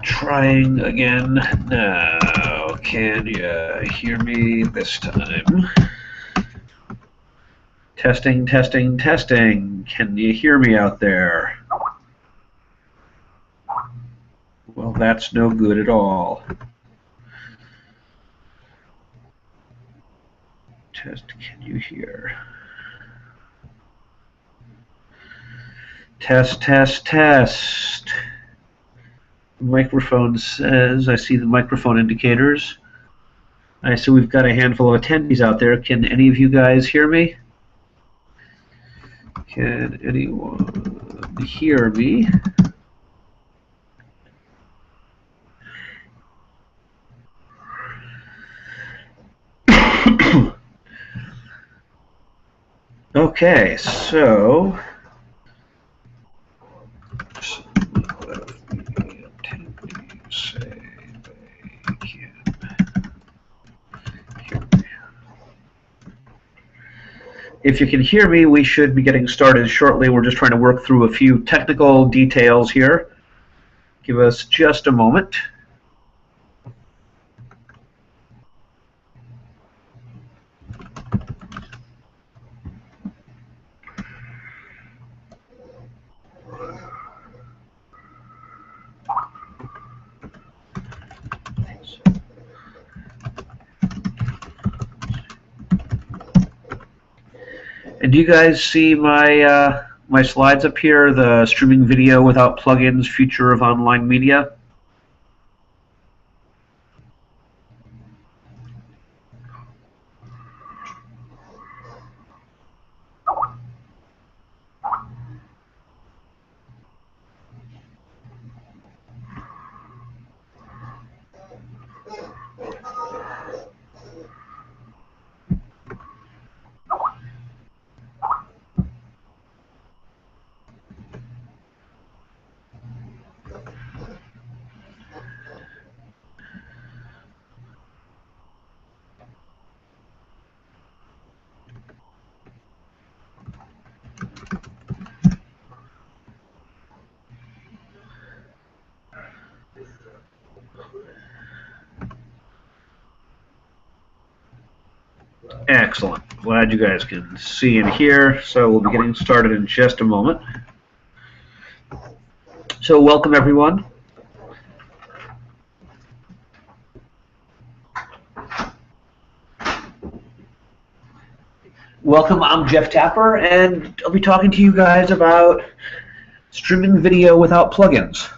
Trying again now. Can you hear me this time? Testing, testing, testing. Can you hear me out there? Well, that's no good at all. Test, can you hear? Test, test, test. The microphone says, I see the microphone indicators. I see we've got a handful of attendees out there. Can any of you guys hear me? Can anyone hear me? Okay, so if you can hear me, we should be getting started shortly. We're just trying to work through a few technical details here. Give us just a moment. And do you guys see my my slides up here, the streaming video without plugins, future of online media? Excellent. Glad you guys can see and hear. So we'll be getting started in just a moment. So welcome, everyone. Welcome, I'm Jeff Tapper, and I'll be talking to you guys about streaming video without plugins.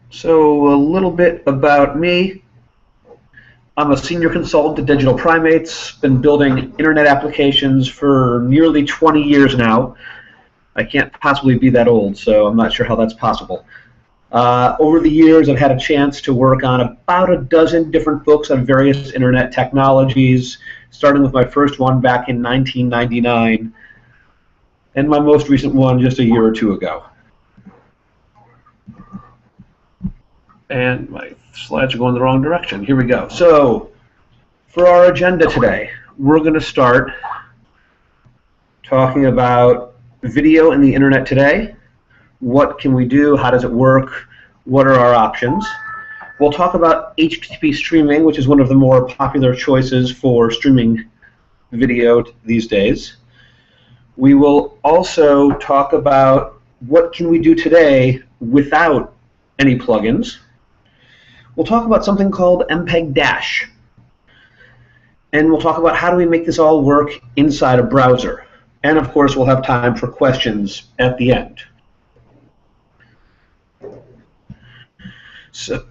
So a little bit about me. I'm a senior consultant at Digital Primates, been building internet applications for nearly 20 years now. I can't possibly be that old, so I'm not sure how that's possible. Over the years, I've had a chance to work on about a dozen different books on various internet technologies, starting with my first one back in 1999, and my most recent one just a year or two ago. And my slides are going the wrong direction. Here we go. So, for our agenda today, we're going to start talking about video and the internet today. What can we do? How does it work? What are our options? We'll talk about HTTP streaming, which is one of the more popular choices for streaming video these days. We will also talk about what can we do today without any plugins. We'll talk about something called MPEG-Dash. And we'll talk about how do we make this all work inside a browser. And of course, we'll have time for questions at the end. So,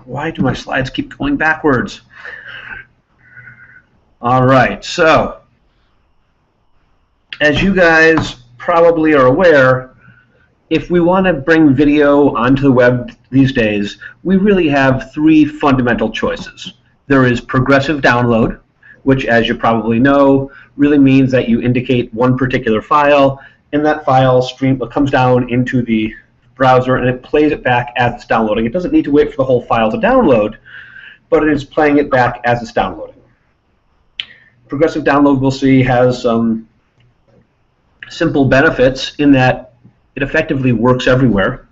why do my slides keep going backwards? All right, so as you guys probably are aware, if we want to bring video onto the web these days, we really have three fundamental choices. There is progressive download, which, as you probably know, really means that you indicate one particular file, and that file comes down into the browser and it plays it back as it's downloading. It doesn't need to wait for the whole file to download, but it is playing it back as it's downloading. Progressive download, we'll see, has some simple benefits in that It effectively works everywhere,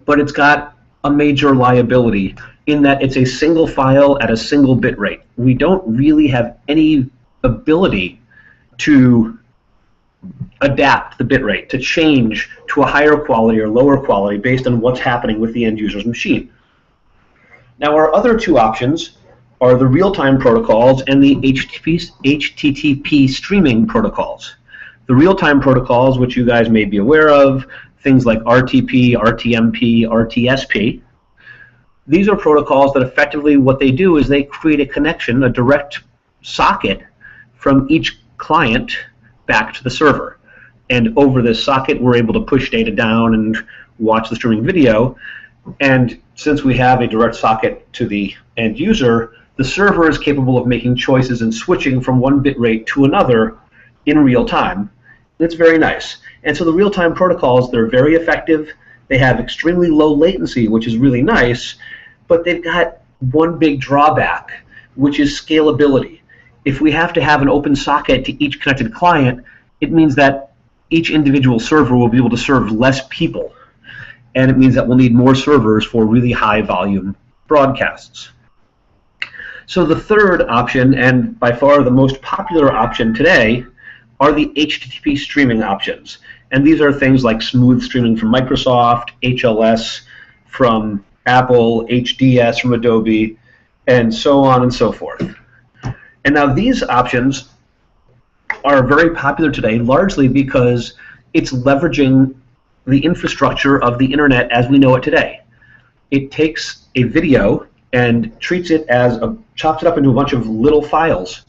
but it's got a major liability in that it's a single file at a single bit rate. We don't really have any ability to adapt the bit rate, to change to a higher quality or lower quality based on what's happening with the end user's machine. Now, our other two options are the real-time protocols and the HTTP streaming protocols. The real-time protocols, which you guys may be aware of, things like RTP, RTMP, RTSP, these are protocols that effectively what they do is they create a connection, a direct socket from each client back to the server. And over this socket, we're able to push data down and watch the streaming video. And since we have a direct socket to the end user, the server is capable of making choices and switching from one bit rate to another in real time. It's very nice. And so the real-time protocols, they're very effective. They have extremely low latency, which is really nice, but they've got one big drawback, which is scalability. If we have to have an open socket to each connected client, it means that each individual server will be able to serve less people. And it means that we'll need more servers for really high volume broadcasts. So the third option, and by far the most popular option today, are the HTTP streaming options. And these are things like smooth streaming from Microsoft, HLS from Apple, HDS from Adobe, and so on and so forth. And now these options are very popular today largely because it's leveraging the infrastructure of the internet as we know it today. It takes a video and treats it as chops it up into a bunch of little files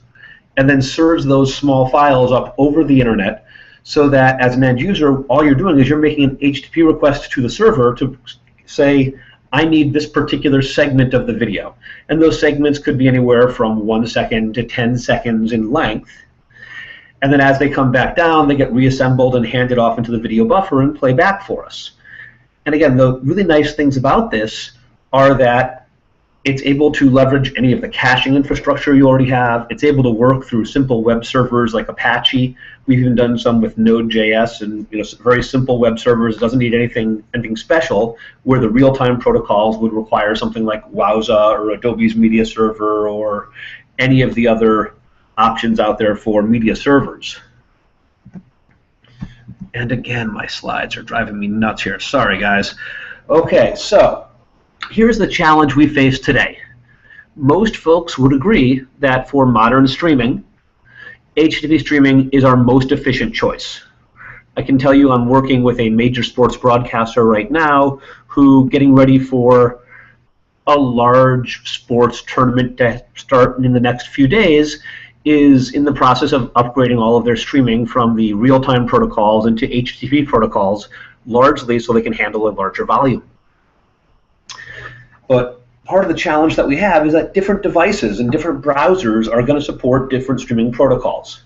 and then serves those small files up over the internet so that as an end user, all you're doing is you're making an HTTP request to the server to say, I need this particular segment of the video. And those segments could be anywhere from 1 second to 10 seconds in length. And then as they come back down, they get reassembled and handed off into the video buffer and play back for us. And again, the really nice things about this are that it's able to leverage any of the caching infrastructure you already have. It's able to work through simple web servers like Apache. We've even done some with Node.js and very simple web servers. It doesn't need anything special, where the real-time protocols would require something like Wowza or Adobe's Media Server or any of the other options out there for media servers. And again, my slides are driving me nuts here. Sorry, guys. Okay, so here's the challenge we face today. Most folks would agree that for modern streaming, HTTP streaming is our most efficient choice. I can tell you I'm working with a major sports broadcaster right now who, getting ready for a large sports tournament to start in the next few days, is in the process of upgrading all of their streaming from the real-time protocols into HTTP protocols, largely so they can handle a larger volume. But part of the challenge that we have is that different devices and different browsers are going to support different streaming protocols.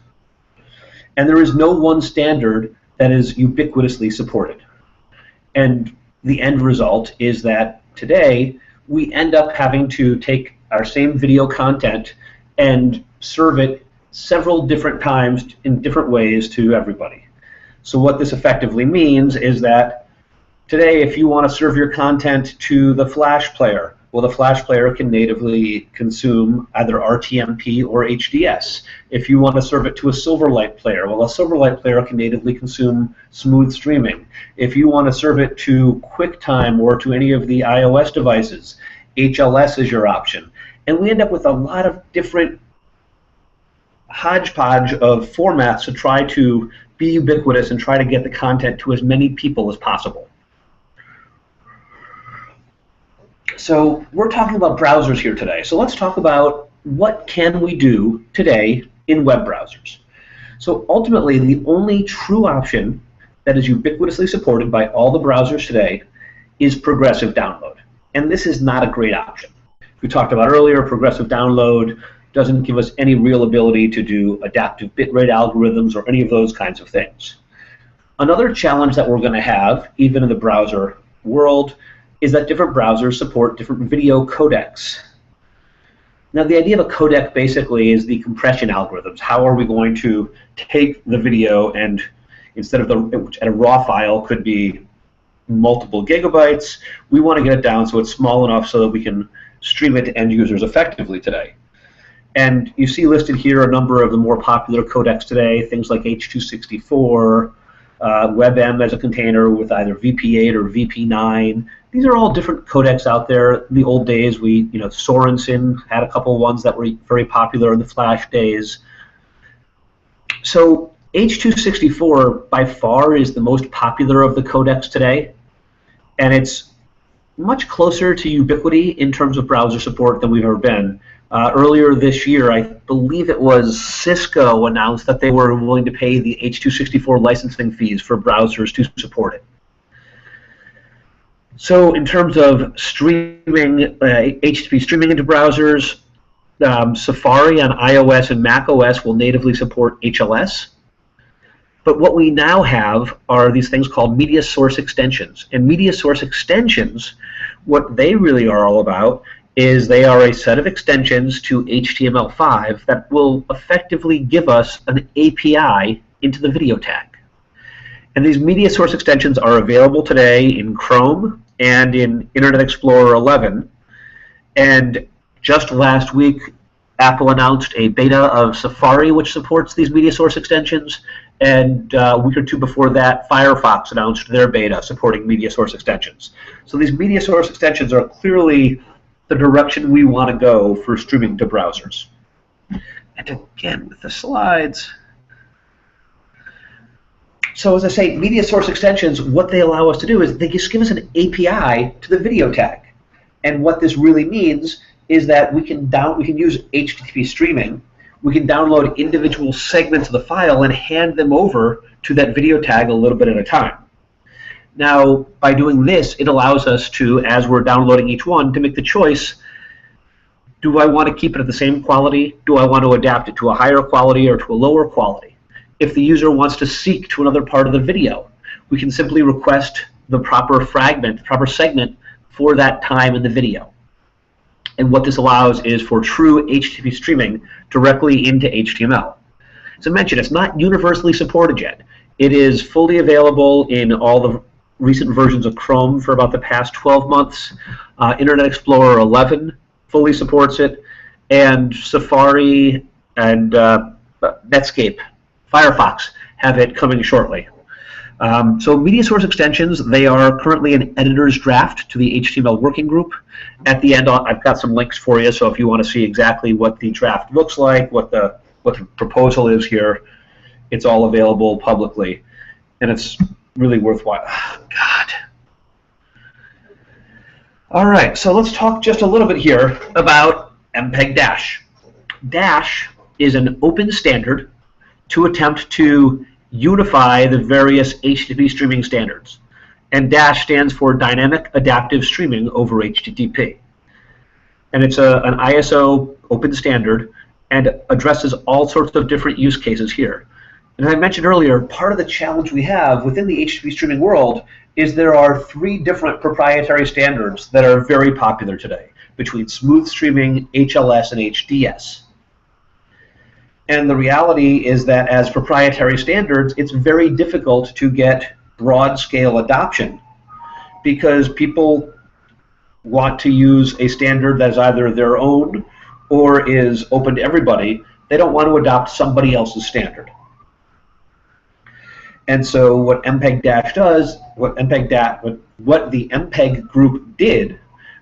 And there is no one standard that is ubiquitously supported. And the end result is that today we end up having to take our same video content and serve it several different times in different ways to everybody. So what this effectively means is that today, if you want to serve your content to the Flash player, well, the Flash player can natively consume either RTMP or HDS. If you want to serve it to a Silverlight player, well, a Silverlight player can natively consume smooth streaming. If you want to serve it to QuickTime or to any of the iOS devices, HLS is your option. And we end up with a lot of different hodgepodge of formats to try to be ubiquitous and try to get the content to as many people as possible. So we're talking about browsers here today. So let's talk about what can we do today in web browsers. So ultimately, the only true option that is ubiquitously supported by all the browsers today is progressive download. And this is not a great option. We talked about earlier, progressive download doesn't give us any real ability to do adaptive bitrate algorithms or any of those kinds of things. Another challenge that we're going to have, even in the browser world, is that different browsers support different video codecs. Now, the idea of a codec basically is the compression algorithms. How are we going to take the video and Instead of which at a raw file could be multiple gigabytes, we want to get it down so it's small enough so that we can stream it to end users effectively today. And you see listed here a number of the more popular codecs today, things like H.264, WebM as a container with either VP8 or VP9. These are all different codecs out there. In the old days, Sorensen had a couple ones that were very popular in the Flash days. So H.264 by far is the most popular of the codecs today, and it's much closer to ubiquity in terms of browser support than we've ever been. Earlier this year, I believe it was Cisco announced that they were willing to pay the H.264 licensing fees for browsers to support it. So in terms of streaming, HTTP streaming into browsers, Safari on iOS and macOS will natively support HLS. But what we now have are these things called media source extensions. And media source extensions, what they really are all about is they are a set of extensions to HTML5 that will effectively give us an API into the video tag. And these media source extensions are available today in Chrome and in Internet Explorer 11. And just last week, Apple announced a beta of Safari which supports these media source extensions. And a week or two before that, Firefox announced their beta supporting media source extensions. So these media source extensions are clearly the direction we want to go for streaming to browsers. And again, with the slides. So as I say, media source extensions, what they allow us to do is they just give us an API to the video tag. And what this really means is that we can use HTTP streaming. We can download individual segments of the file and hand them over to that video tag a little bit at a time. Now, by doing this, it allows us to, as we're downloading each one, to make the choice, do I want to keep it at the same quality? Do I want to adapt it to a higher quality or to a lower quality? If the user wants to seek to another part of the video, we can simply request the proper fragment, the proper segment for that time in the video. And what this allows is for true HTTP streaming directly into HTML. As I mentioned, it's not universally supported yet. It is fully available in all the recent versions of Chrome for about the past 12 months. Internet Explorer 11 fully supports it, and Safari and Netscape, Firefox have it coming shortly. So media source extensions, they are currently an editor's draft to the HTML working group. At the end, I've got some links for you, so if you want to see exactly what the draft looks like, what the proposal is here, it's all available publicly, and it's really worthwhile. Oh, God. All right, so let's talk just a little bit here about MPEG-Dash. Dash is an open standard to attempt to unify the various HTTP streaming standards. And Dash stands for Dynamic Adaptive Streaming over HTTP. And it's an ISO open standard and addresses all sorts of different use cases here. And as I mentioned earlier, part of the challenge we have within the HTTP streaming world is there are 3 different proprietary standards that are very popular today between smooth streaming, HLS, and HDS. And the reality is that as proprietary standards, it's very difficult to get broad-scale adoption because people want to use a standard that is either their own or is open to everybody. They don't want to adopt somebody else's standard. And so what MPEG-Dash does, what the MPEG group did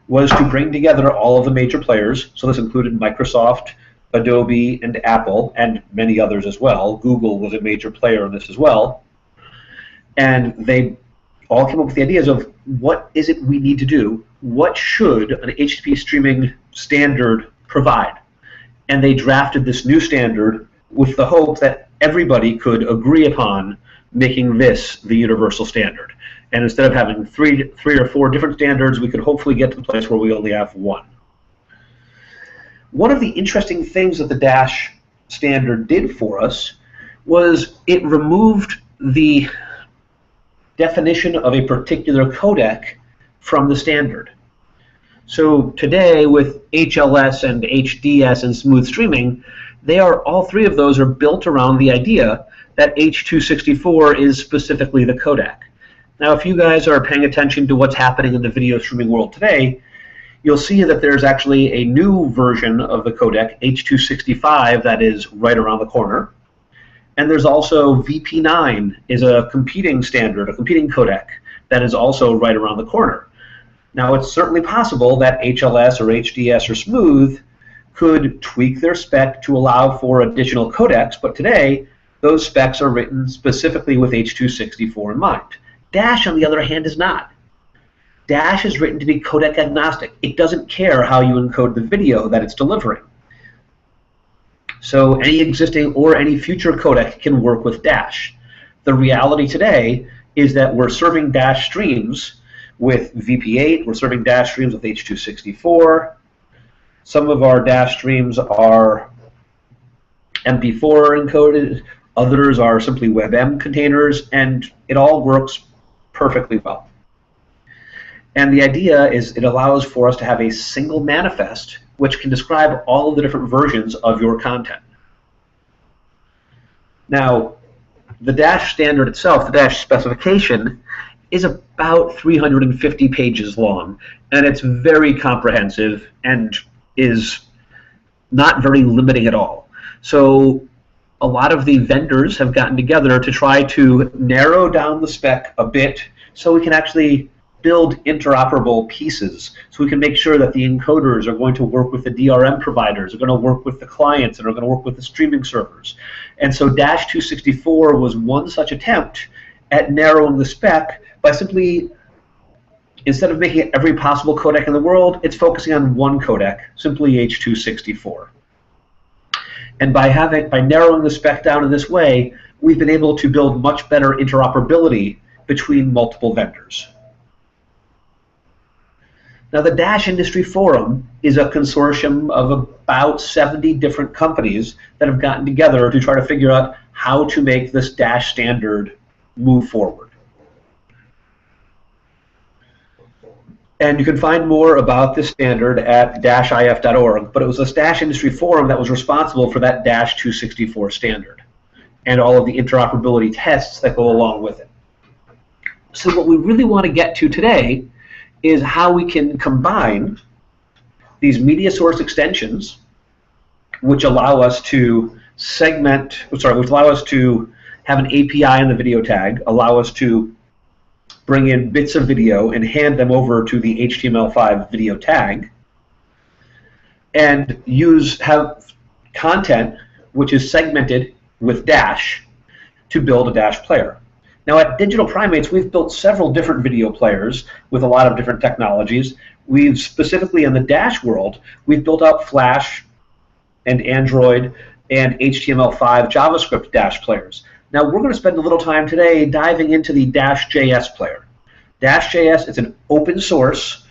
was to bring together all of the major players. So this included Microsoft, Adobe, and Apple, and many others as well. Google was a major player in this as well. And they all came up with the ideas of what is it we need to do? What should an HTTP streaming standard provide? And they drafted this new standard with the hope that everybody could agree upon making this the universal standard. And instead of having three or four different standards, we could hopefully get to the place where we only have one. One of the interesting things that the Dash standard did for us was it removed the definition of a particular codec from the standard. So today with HLS and HDS and smooth streaming, all 3 of those are built around the idea that H.264 is specifically the codec. Now, if you guys are paying attention to what's happening in the video streaming world today, you'll see that there's actually a new version of the codec, H.265, that is right around the corner. And there's also VP9 is a competing standard, a competing codec, that is also right around the corner. Now, it's certainly possible that HLS or HDS or Smooth could tweak their spec to allow for additional codecs, but today those specs are written specifically with H.264 in mind. Dash, on the other hand, is not. Dash is written to be codec agnostic. It doesn't care how you encode the video that it's delivering. So any existing or any future codec can work with Dash. The reality today is that we're serving Dash streams with VP8, we're serving Dash streams with H.264. Some of our Dash streams are MP4 encoded, others are simply WebM containers, and it all works perfectly well. And the idea is it allows for us to have a single manifest which can describe all of the different versions of your content. Now, the Dash standard itself, the Dash specification, is about 350 pages long, and it's very comprehensive and is not very limiting at all. So a lot of the vendors have gotten together to try to narrow down the spec a bit so we can actually build interoperable pieces, so we can make sure that the encoders are going to work with the DRM providers, are going to work with the clients, and are going to work with the streaming servers. And so Dash 264 was one such attempt at narrowing the spec by simply, instead of making it every possible codec in the world, it's focusing on one codec, simply H.264. And by narrowing the spec down in this way, we've been able to build much better interoperability between multiple vendors. Now, the Dash Industry Forum is a consortium of about 70 different companies that have gotten together to try to figure out how to make this Dash standard move forward. And you can find more about this standard at dashif.org, but it was the Dash Industry Forum that was responsible for that Dash 264 standard and all of the interoperability tests that go along with it. So what we really want to get to today is how we can combine these media source extensions, which allow us to which allow us to have an API in the video tag, allow us to bring in bits of video and hand them over to the HTML5 video tag, and have content which is segmented with Dash to build a Dash player. Now, at Digital Primates, we've built several different video players with a lot of different technologies. We've specifically in the Dash world, we've built out Flash and Android and HTML5 JavaScript Dash players. Now, we're going to spend a little time today diving into the Dash.js player. Dash.js is an open source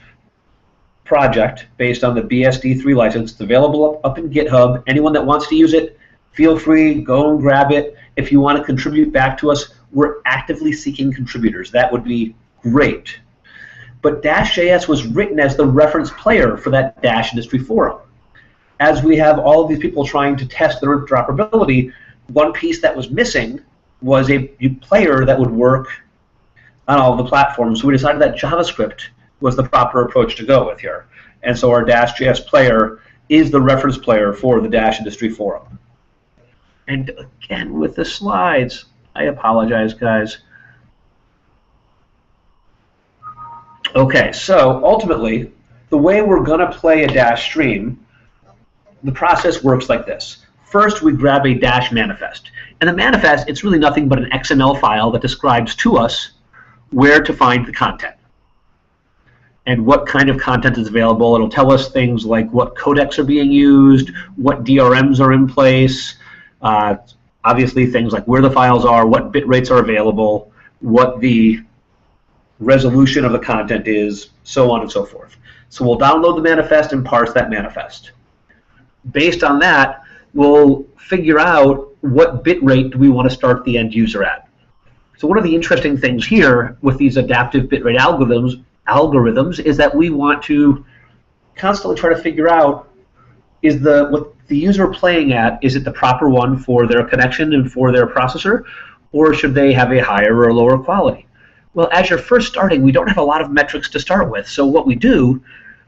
project based on the BSD3 license. It's available up in GitHub. Anyone that wants to use it, feel free, go and grab it. If you want to contribute back to us, we're actively seeking contributors. That would be great. But Dash.js was written as the reference player for that Dash Industry Forum. As we have all of these people trying to test their interoperability, one piece that was missing was a player that would work on all of the platforms. So we decided that JavaScript was the proper approach to go with here. And so our Dash.js player is the reference player for the Dash Industry Forum. And again, with the slides, I apologize, guys. Okay, so ultimately, the way we're going to play a Dash stream, the process works like this. First, we grab a Dash manifest. And the manifest, it's really nothing but an XML file that describes to us where to find the content and what kind of content is available. It'll tell us things like what codecs are being used, what DRMs are in place, obviously things like where the files are, what bit rates are available, what the resolution of the content is, so on and so forth. So we'll download the manifest and parse that manifest. Based on that, we'll figure out what bit rate do we want to start the end user at. So one of the interesting things here with these adaptive bitrate algorithms is that we want to constantly try to figure out what the user playing at, is it the proper one for their connection and for their processor, or should they have a higher or lower quality? Well, as you're first starting, we don't have a lot of metrics to start with. So what we do,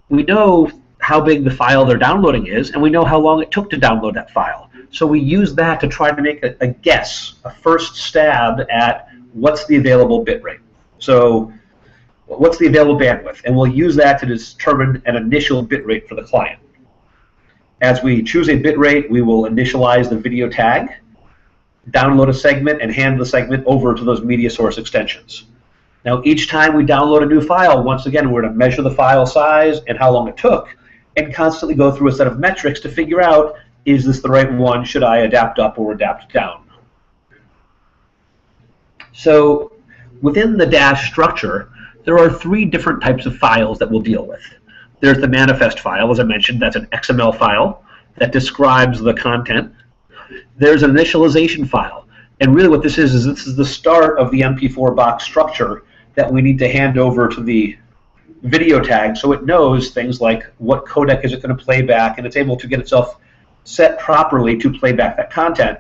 we know how big the file they're downloading is, and we know how long it took to download that file. So we use that to try to make a guess, a first stab at what's the available bit rate. So what's the available bandwidth? And we'll use that to determine an initial bit rate for the client. As we choose a bit rate, we will initialize the video tag, download a segment, and hand the segment over to those media source extensions. Now, each time we download a new file, once again, we're going to measure the file size and how long it took, and constantly go through a set of metrics to figure out, is this the right one? Should I adapt up or adapt down? So within the Dash structure, there are 3 different types of files that we'll deal with. There's the manifest file, as I mentioned. That's an XML file that describes the content. There's an initialization file. And really what this is this is the start of the MP4 box structure that we need to hand over to the video tag so it knows things like what codec is it going to play back, and it's able to get itself set properly to play back that content.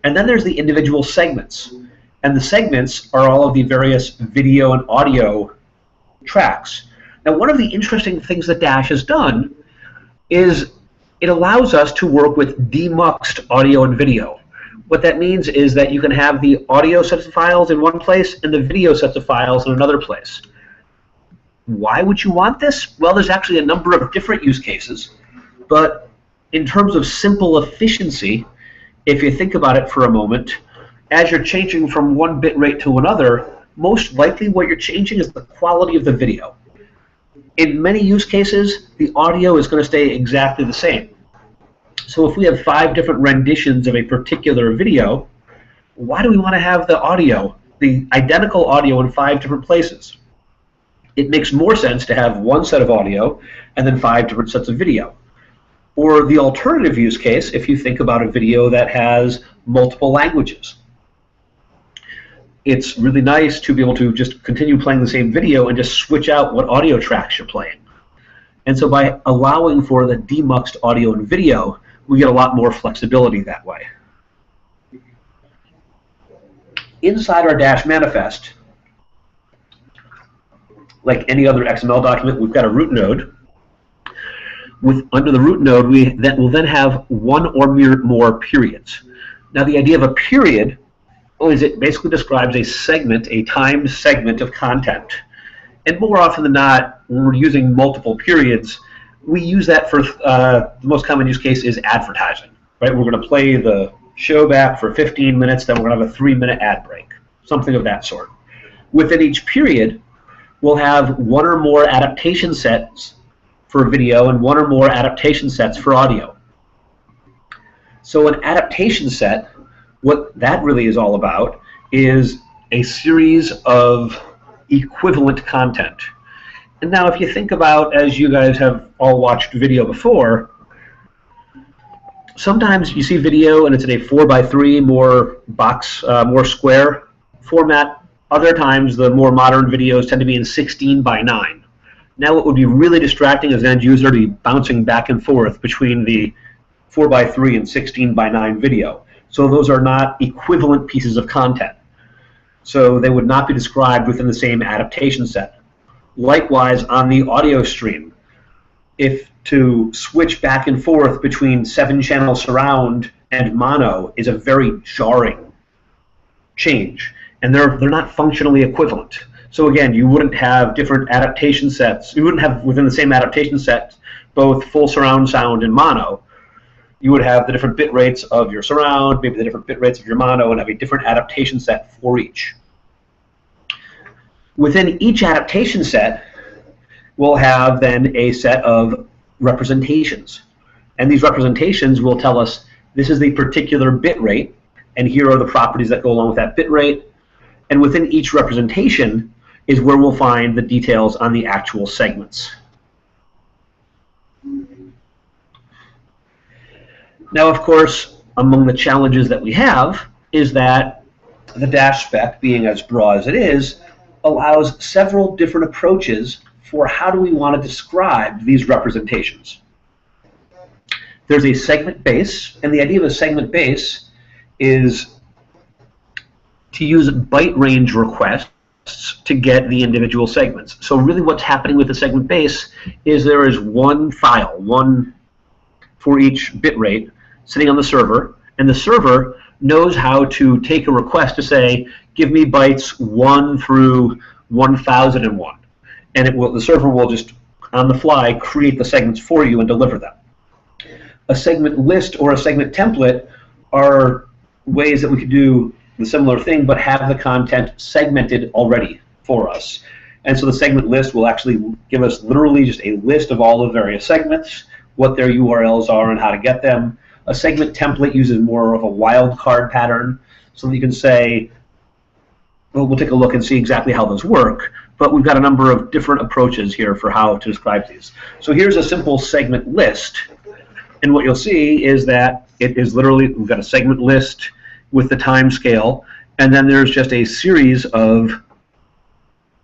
And then there's the individual segments. And the segments are all of the various video and audio tracks. Now, one of the interesting things that Dash has done is it allows us to work with demuxed audio and video. What that means is that you can have the audio sets of files in one place and the video sets of files in another place. Why would you want this? Well, there's actually a number of different use cases, but in terms of simple efficiency, if you think about it for a moment, as you're changing from one bit rate to another, most likely what you're changing is the quality of the video. In many use cases, the audio is going to stay exactly the same. So if we have 5 different renditions of a particular video, why do we want to have the audio, the identical audio in 5 different places? It makes more sense to have one set of audio and then 5 different sets of video. Or the alternative use case, if you think about a video that has multiple languages. It's really nice to be able to just continue playing the same video and just switch out what audio tracks you're playing. And so by allowing for the demuxed audio and video, we get a lot more flexibility that way. Inside our Dash manifest, like any other XML document, we've got a root node. Under the root node, we'll then have 1 or more periods. Now, the idea of a period is it basically describes a segment, a timed segment of content. And more often than not, when we're using multiple periods, we use that for the most common use case is advertising. Right? We're going to play the show back for 15 minutes, then we're going to have a 3-minute ad break, something of that sort. Within each period, we'll have 1 or more adaptation sets for video and 1 or more adaptation sets for audio. So an adaptation set, what that really is all about is a series of equivalent content. And now if you think about, as you guys have all watched video before, sometimes you see video and it's in a 4:3 more square format. Other times the more modern videos tend to be in 16:9. Now what would be really distracting as an end user to be bouncing back and forth between the 4:3 and 16:9 video. So those are not equivalent pieces of content. So they would not be described within the same adaptation set. Likewise, on the audio stream, if to switch back and forth between 7-channel surround and mono is a very jarring change, and they're not functionally equivalent. So again, you wouldn't have different adaptation sets. You wouldn't have within the same adaptation set both full surround sound and mono. You would have the different bit rates of your surround, maybe the different bit rates of your mono, and have a different adaptation set for each. Within each adaptation set, we'll have then a set of representations. And these representations will tell us this is the particular bit rate, and here are the properties that go along with that bit rate. And within each representation is where we'll find the details on the actual segments. Now, of course, among the challenges that we have is that the Dash spec, being as broad as it is, allows several different approaches for how do we want to describe these representations. There's a segment base, and the idea of a segment base is to use byte range requests to get the individual segments. So really what's happening with the segment base is there is one file, one for each bit rate, sitting on the server, and the server knows how to take a request to say, give me bytes 1 through 1001. And the server will just, on the fly, create the segments for you and deliver them. A segment list or a segment template are ways that we could do the similar thing, but have the content segmented already for us. And so the segment list will actually give us literally just a list of all the various segments, what their URLs are and how to get them. A segment template uses more of a wildcard pattern, so that you can say, well, we'll take a look and see exactly how those work, but we've got a number of different approaches here for how to describe these. So here's a simple segment list, and what you'll see is that it is literally, we've got a segment list with the time scale, and then there's just a series of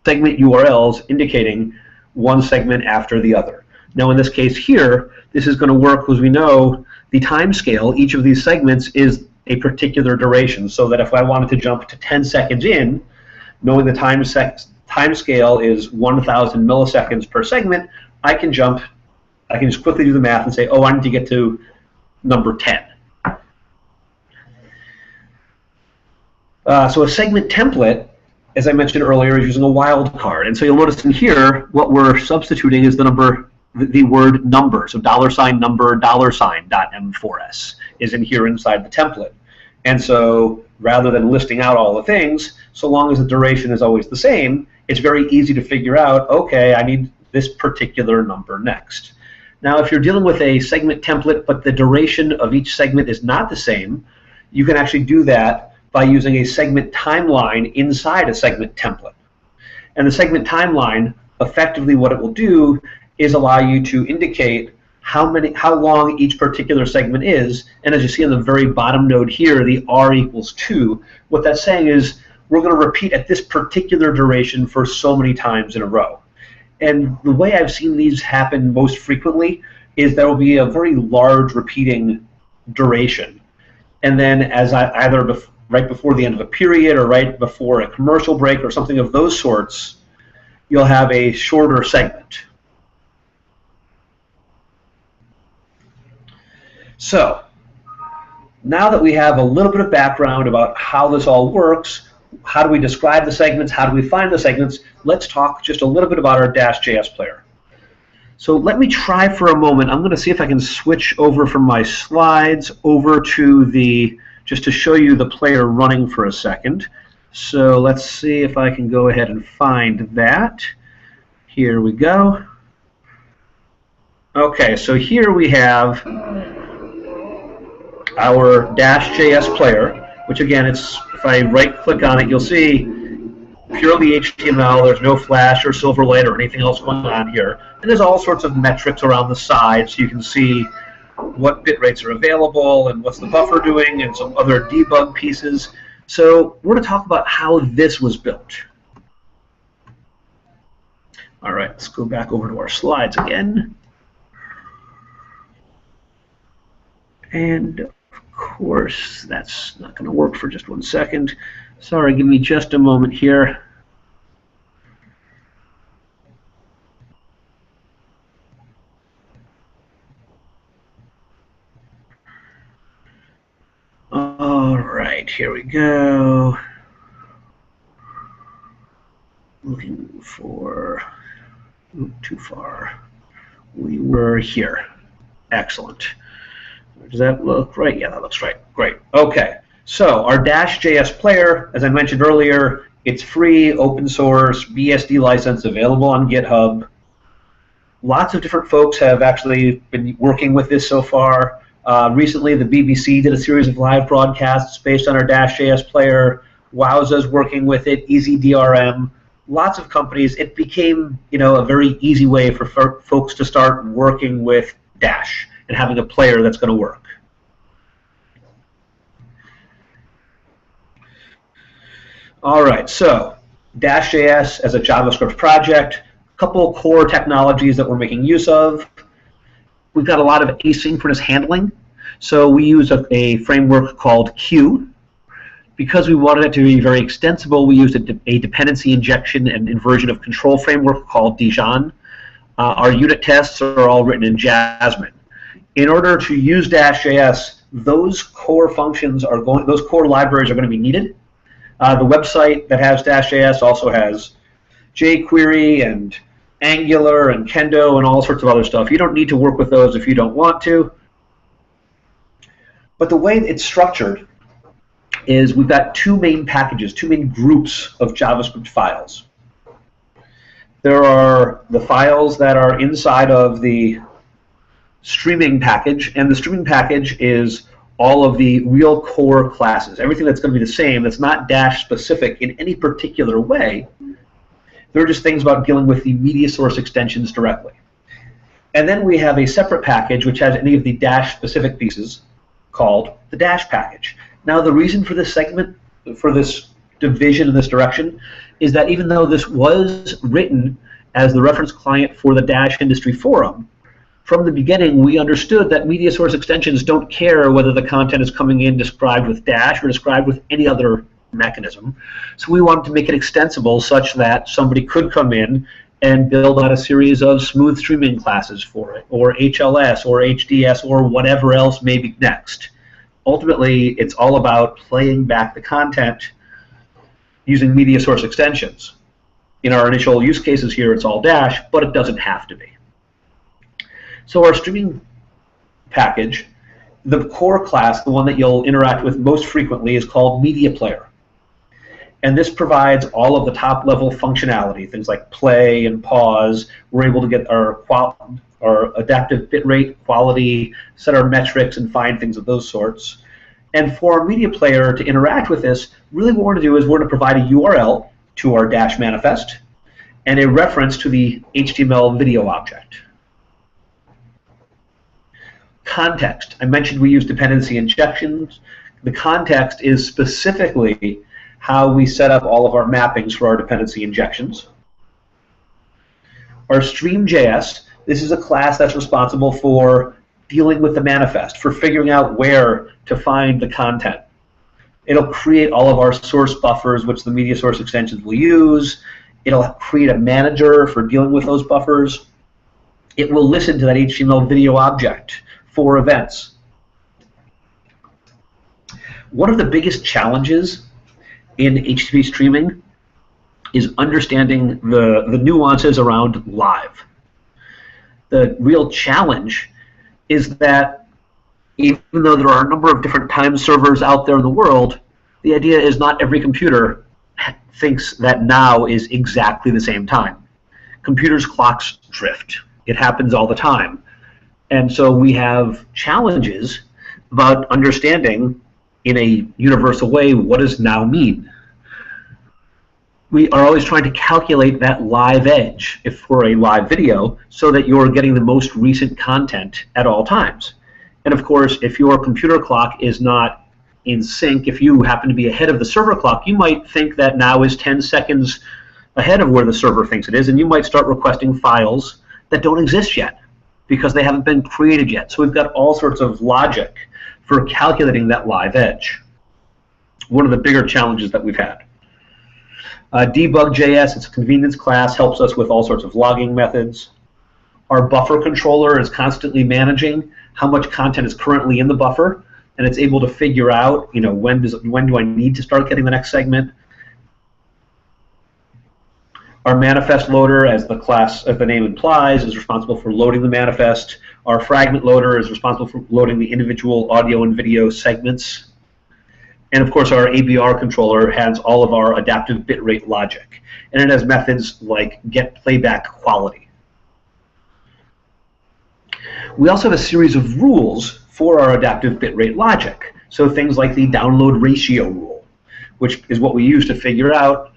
segment URLs indicating one segment after the other. Now in this case here, this is going to work because we know the time scale, each of these segments is a particular duration, so that if I wanted to jump to 10 seconds in, knowing the time scale is 1,000 milliseconds per segment, I can just quickly do the math and say, oh, I need to get to number 10. So a segment template, as I mentioned earlier, is using a wildcard. And so you'll notice in here, what we're substituting is the word number. So $number, $.m4s is in here inside the template. And so rather than listing out all the things, so long as the duration is always the same, it's very easy to figure out, okay, I need this particular number next. Now, if you're dealing with a segment template, but the duration of each segment is not the same, you can actually do that by using a segment timeline inside a segment template. And the segment timeline, effectively what it will do is allow you to indicate how long each particular segment is. And as you see on the very bottom node here, the R equals 2, what that's saying is we're going to repeat at this particular duration for so many times in a row. And the way I've seen these happen most frequently is there will be a very large repeating duration. And then as right before the end of a period or right before a commercial break or something of those sorts, you'll have a shorter segment. So now that we have a little bit of background about how this all works, how do we describe the segments, how do we find the segments, let's talk just a little bit about our Dash.js player. So let me try for a moment. I'm going to see if I can switch over from my slides over to just to show you the player running for a second. So let's see if I can go ahead and find that. Here we go. Okay, so here we have our Dash.js player, which again, if I right-click on it, you'll see purely HTML. There's no Flash or Silverlight or anything else going on here. And there's all sorts of metrics around the side, so you can see what bit rates are available and what's the buffer doing and some other debug pieces. So we're going to talk about how this was built. All right, let's go back over to our slides again. And of course, that's not going to work for just 1 second. Sorry, give me just a moment here. All right, here we go. Looking for, too far. We were here. Excellent. Does that look right? Yeah, that looks right. Great. Okay. So our Dash.js player, as I mentioned earlier, it's free, open source, BSD license, available on GitHub. Lots of different folks have actually been working with this so far. Recently, the BBC did a series of live broadcasts based on our Dash.js player. Wowza's working with it, EasyDRM. Lots of companies. It became, a very easy way for folks to start working with Dash and having a player that's going to work. All right, so Dash.js as a JavaScript project, a couple core technologies that we're making use of. We've got a lot of asynchronous handling. So we use a framework called Q. Because we wanted it to be very extensible, we used a dependency injection and inversion of control framework called Dijon. Our unit tests are all written in Jasmine. In order to use Dash.js, those core functions are those core libraries are going to be needed. The website that has Dash.js also has jQuery and Angular and Kendo and all sorts of other stuff. You don't need to work with those if you don't want to. But the way it's structured is we've got two main packages, two main groups of JavaScript files. There are the files that are inside of the streaming package, and the streaming package is all of the real core classes, everything that's going to be the same, that's not Dash specific in any particular way. They're just things about dealing with the media source extensions directly. And then we have a separate package which has any of the Dash specific pieces called the Dash package. Now the reason for this segment, for this division in this direction, is that even though this was written as the reference client for the Dash Industry Forum, from the beginning we understood that media source extensions don't care whether the content is coming in described with Dash or described with any other mechanism. So we wanted to make it extensible such that somebody could come in and build out a series of smooth streaming classes for it, or HLS, or HDS, or whatever else may be next. Ultimately, it's all about playing back the content using media source extensions. In our initial use cases here, it's all Dash, but it doesn't have to be. So our streaming package, the core class, the one that you'll interact with most frequently, is called Media Player. And this provides all of the top-level functionality, things like play and pause. We're able to get our adaptive bitrate, quality, set our metrics, and find things of those sorts. And for our media player to interact with this, really what we're going to do is we're going to provide a URL to our Dash manifest and a reference to the HTML video object. Context. I mentioned we use dependency injections. The context is specifically how we set up all of our mappings for our dependency injections. Our Stream.js, this is a class that's responsible for dealing with the manifest, for figuring out where to find the content. It'll create all of our source buffers, which the media source extensions will use. It'll create a manager for dealing with those buffers. It will listen to that HTML video object for events. One of the biggest challenges in HTTP streaming is understanding the nuances around live. The real challenge is that even though there are a number of different time servers out there in the world, the idea is not every computer thinks that now is exactly the same time. Computers' clocks drift. It happens all the time. And so we have challenges about understanding in a universal way what does now mean. We are always trying to calculate that live edge if for a live video so that you're getting the most recent content at all times. And of course, if your computer clock is not in sync, if you happen to be ahead of the server clock, you might think that now is 10 seconds ahead of where the server thinks it is, and you might start requesting files that don't exist yet because they haven't been created yet. So we've got all sorts of logic for calculating that live edge. One of the bigger challenges that we've had. Debug.js, it's a convenience class, helps us with all sorts of logging methods. Our buffer controller is constantly managing how much content is currently in the buffer, and it's able to figure out, you know, when do I need to start getting the next segment. Our manifest loader, as the name implies, is responsible for loading the manifest. Our fragment loader is responsible for loading the individual audio and video segments. And of course, our ABR controller has all of our adaptive bitrate logic. And it has methods like get playback quality. We also have a series of rules for our adaptive bitrate logic. So things like the download ratio rule, which is what we use to figure out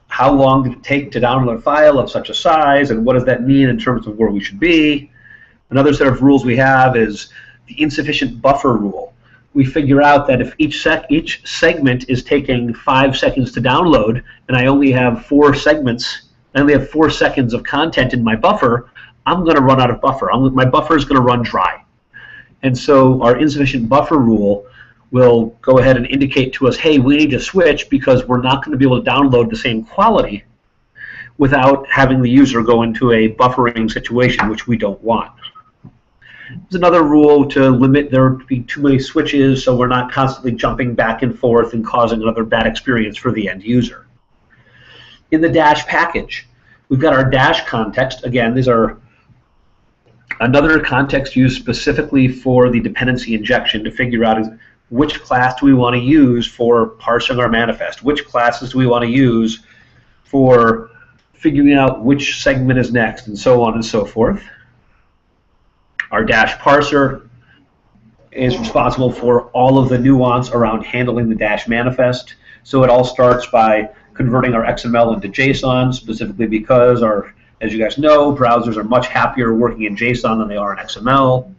how long did it take to download a file of such a size, and what does that mean in terms of where we should be. Another set of rules we have is the insufficient buffer rule. We figure out that if each segment is taking 5 seconds to download, and I only have 4 segments, I only have 4 seconds of content in my buffer, I'm going to run out of buffer. My buffer is going to run dry. And so our insufficient buffer rule will go ahead and indicate to us, hey, we need to switch because we're not going to be able to download the same quality without having the user go into a buffering situation, which we don't want. There's another rule to limit there to be too many switches so we're not constantly jumping back and forth and causing another bad experience for the end user. In the Dash package, we've got our Dash context. Again, these are another context used specifically for the dependency injection to figure out which class do we want to use for parsing our manifest, which classes do we want to use for figuring out which segment is next, and so on and so forth. Our Dash parser is responsible for all of the nuance around handling the Dash manifest. So it all starts by converting our XML into JSON, specifically because as you guys know, browsers are much happier working in JSON than they are in XML.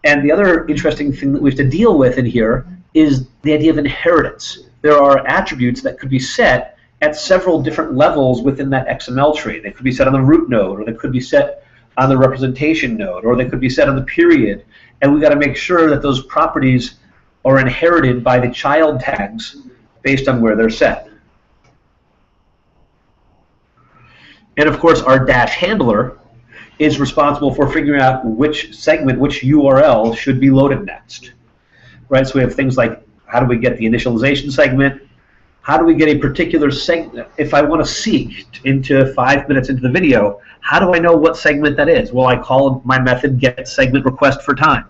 And the other interesting thing that we have to deal with in here is the idea of inheritance. There are attributes that could be set at several different levels within that XML tree. They could be set on the root node, or they could be set on the representation node, or they could be set on the period. And we've got to make sure that those properties are inherited by the child tags based on where they're set. And of course, our Dash handler is responsible for figuring out which segment, which URL should be loaded next. Right? So we have things like, how do we get the initialization segment? How do we get a particular segment? If I want to seek into 5 minutes into the video, how do I know what segment that is? Well, I call my method getSegmentRequestForTime.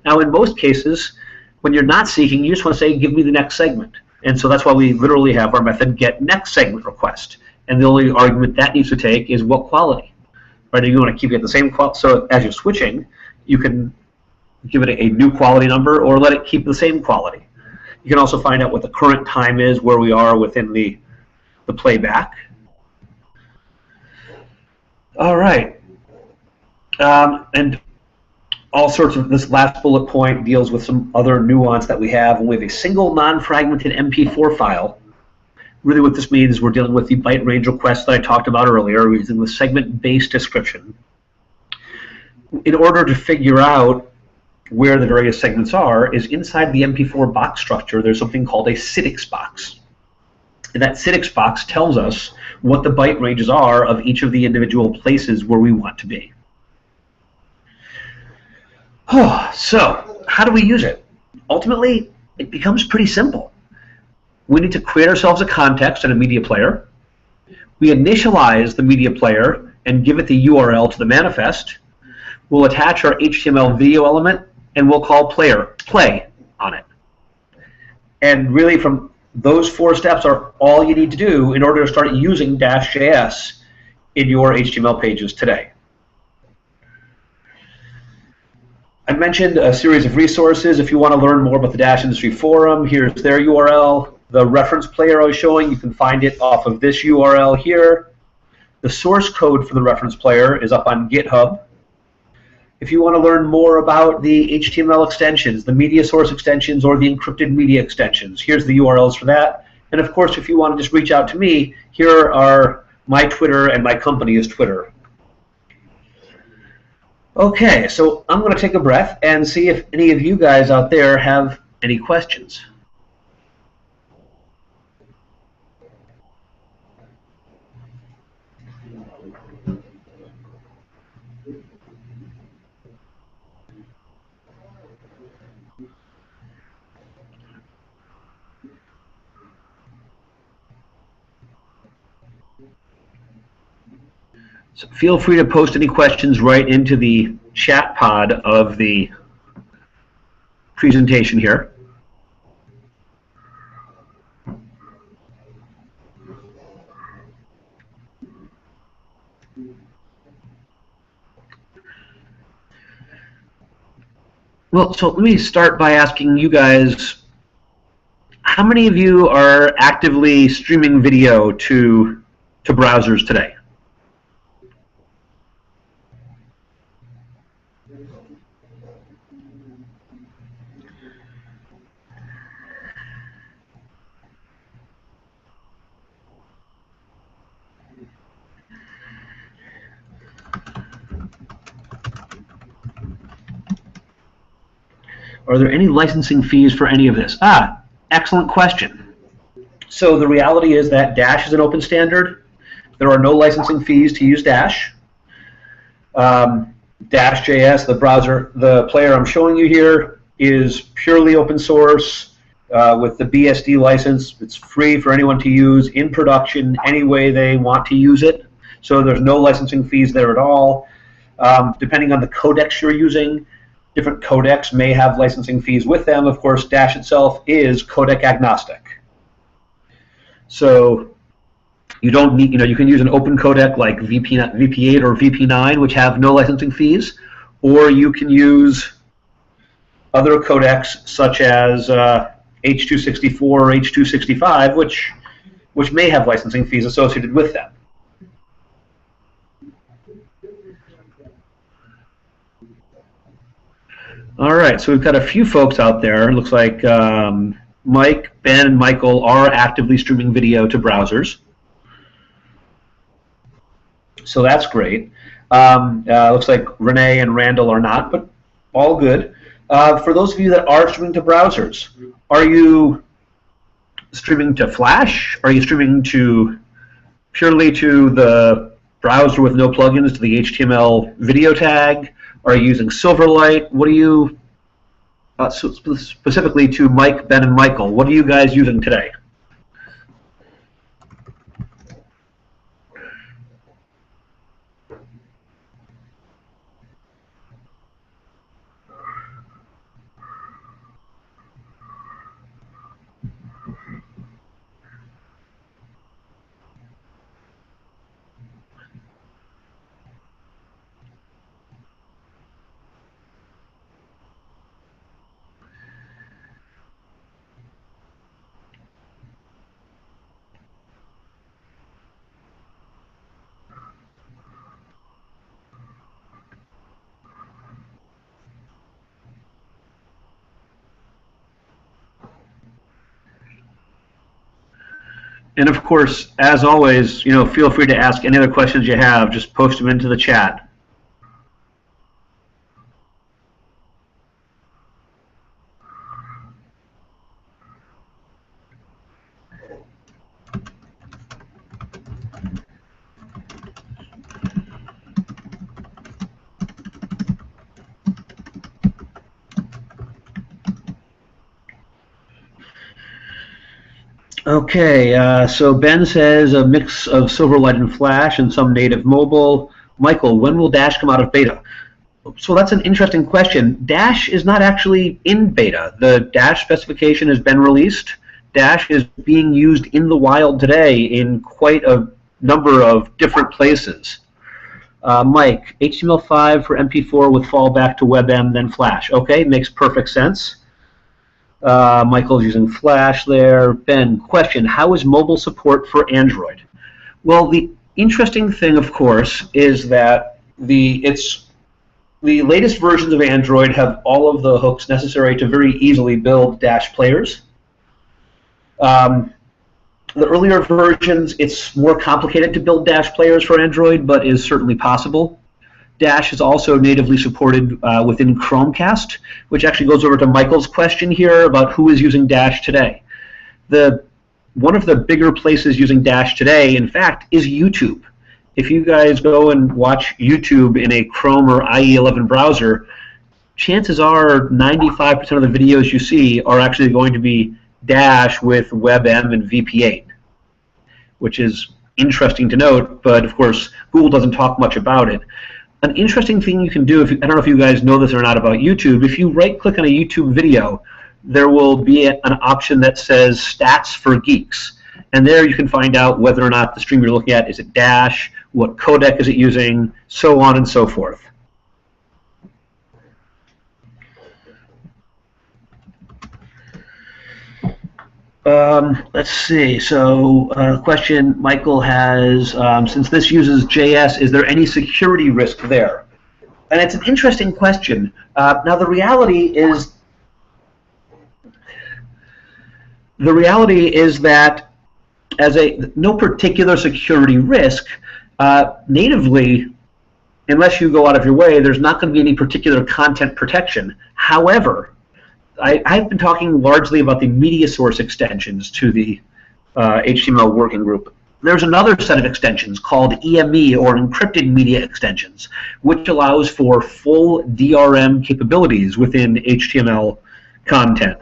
Now, in most cases, when you're not seeking, you just want to say, give me the next segment. And so that's why we literally have our method getNextSegmentRequest. And the only argument that needs to take is what quality. Right? If you want to keep it the same quality, so as you're switching, you can give it a new quality number or let it keep the same quality. You can also find out what the current time is, where we are within the playback. All right. And all sorts of, this last bullet point deals with some other nuance that we have. When we have a single non-fragmented MP4 file, really what this means is we're dealing with the byte range request that I talked about earlier. We're using the segment-based description. In order to figure out where the various segments are, is inside the MP4 box structure, there's something called a CITIX box. And that CITIX box tells us what the byte ranges are of each of the individual places where we want to be. So, how do we use it? Ultimately, it becomes pretty simple. We need to create ourselves a context and a media player. We initialize the media player and give it the URL to the manifest. We'll attach our HTML video element, and we'll call play on it. And really, from those 4 steps are all you need to do in order to start using Dash.js in your HTML pages today. I mentioned a series of resources. If you want to learn more about the Dash Industry Forum, here's their URL. The reference player I was showing, you can find it off of this URL here. The source code for the reference player is up on GitHub. If you want to learn more about the HTML extensions, the media source extensions, or the encrypted media extensions, here's the URLs for that. And of course, if you want to just reach out to me, here are my Twitter and my company's Twitter. Okay, so I'm going to take a breath and see if any of you guys out there have any questions. So feel free to post any questions right into the chat pod of the presentation here. Well, so let me start by asking you guys, how many of you are actively streaming video to browsers today? Are there any licensing fees for any of this? Excellent question. So the reality is that Dash is an open standard. There are no licensing fees to use Dash. Dash.js, the player I'm showing you here, is purely open source with the BSD license. It's free for anyone to use in production any way they want to use it. So there's no licensing fees there at all. Depending on the codecs you're using, different codecs may have licensing fees with them. Of course, Dash itself is codec agnostic. So you don't need, you can use an open codec like VP8 or VP9, which have no licensing fees, or you can use other codecs such as H.264 or H.265, which may have licensing fees associated with them. All right, so we've got a few folks out there. It looks like Mike, Ben, and Michael are actively streaming video to browsers. So that's great. Looks like Renee and Randall are not, but all good. For those of you that are streaming to browsers, are you streaming to Flash? Are you streaming purely to the browser with no plugins, to the HTML video tag? Are you using Silverlight? What are you, specifically to Mike, Ben, and Michael, what are you guys using today? And of course, as always, feel free to ask any other questions you have. Just post them into the chat. Okay, so Ben says a mix of Silverlight and Flash and some native mobile. Michael, when will Dash come out of beta? So that's an interesting question. Dash is not actually in beta. The Dash specification has been released. Dash is being used in the wild today in quite a number of different places. Mike, HTML5 for MP4 with fallback to WebM, then Flash. Okay, makes perfect sense. Michael's using Flash there. Ben, question, how is mobile support for Android? Well, the interesting thing, of course, is that the latest versions of Android have all of the hooks necessary to very easily build Dash players. The earlier versions, it's more complicated to build Dash players for Android, but is certainly possible. Dash is also natively supported within Chromecast, which actually goes over to Michael's question here about who is using Dash today. One of the bigger places using Dash today, in fact, is YouTube. If you guys go and watch YouTube in a Chrome or IE11 browser, chances are 95% of the videos you see are actually going to be Dash with WebM and VP8, which is interesting to note, but of course Google doesn't talk much about it. An interesting thing you can do, I don't know if you guys know this or not about YouTube, if you right-click on a YouTube video, there will be an option that says Stats for Geeks. And there you can find out whether or not the stream you're looking at is it Dash, what codec is it using, so on and so forth. Let's see. So, question Michael has: since this uses JS, is there any security risk there? And it's an interesting question. Now, the reality is that as no particular security risk, natively, unless you go out of your way, there's not going to be any particular content protection. However, I've been talking largely about the media source extensions to the HTML working group. There's another set of extensions called EME, or Encrypted Media Extensions, which allows for full DRM capabilities within HTML content.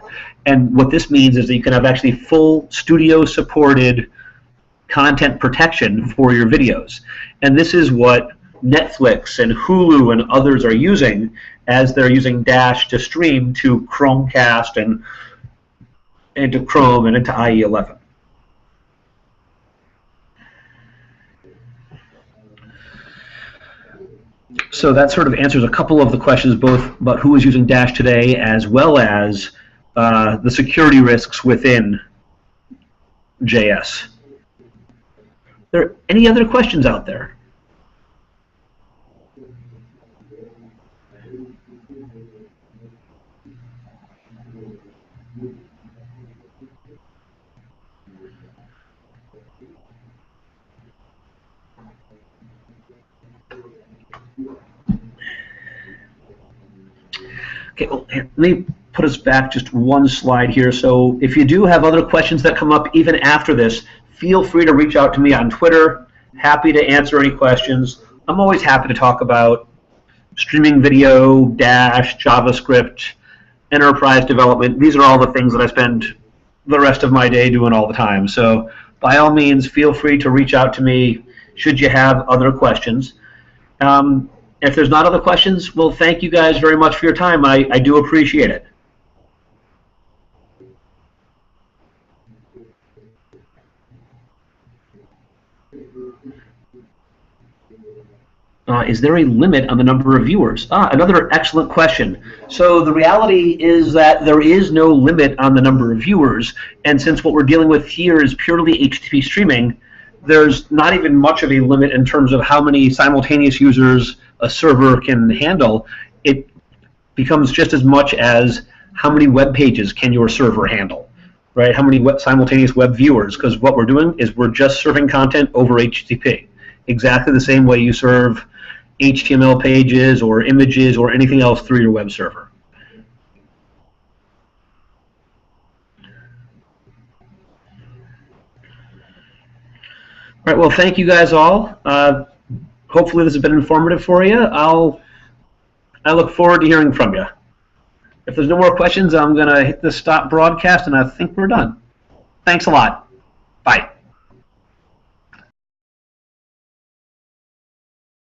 And what this means is that you can have actually full studio-supported content protection for your videos. And this is what Netflix and Hulu and others are using as they're using Dash to stream to Chromecast and into Chrome and into IE11. So that sort of answers a couple of the questions, both about who is using Dash today as well as the security risks within JS. Are there any other questions out there? Okay, well, here, let me put us back just one slide here. So if you do have other questions that come up even after this, feel free to reach out to me on Twitter. Happy to answer any questions. I'm always happy to talk about streaming video, Dash, JavaScript, enterprise development. These are all the things that I spend the rest of my day doing all the time. So by all means, feel free to reach out to me should you have other questions. If there's not other questions, well, thank you guys very much for your time. I do appreciate it. Is there a limit on the number of viewers? Another excellent question. So the reality is that there is no limit on the number of viewers, and since what we're dealing with here is purely HTTP streaming, there's not even much of a limit in terms of how many simultaneous users a server can handle. It becomes just as much as how many web pages can your server handle, right? How many simultaneous web viewers, because what we're doing is we're just serving content over HTTP, exactly the same way you serve HTML pages or images or anything else through your web server. All right, well, thank you guys all. Hopefully this has been informative for you. I look forward to hearing from you. If there's no more questions, I'm going to hit the stop broadcast, and I think we're done. Thanks a lot. Bye.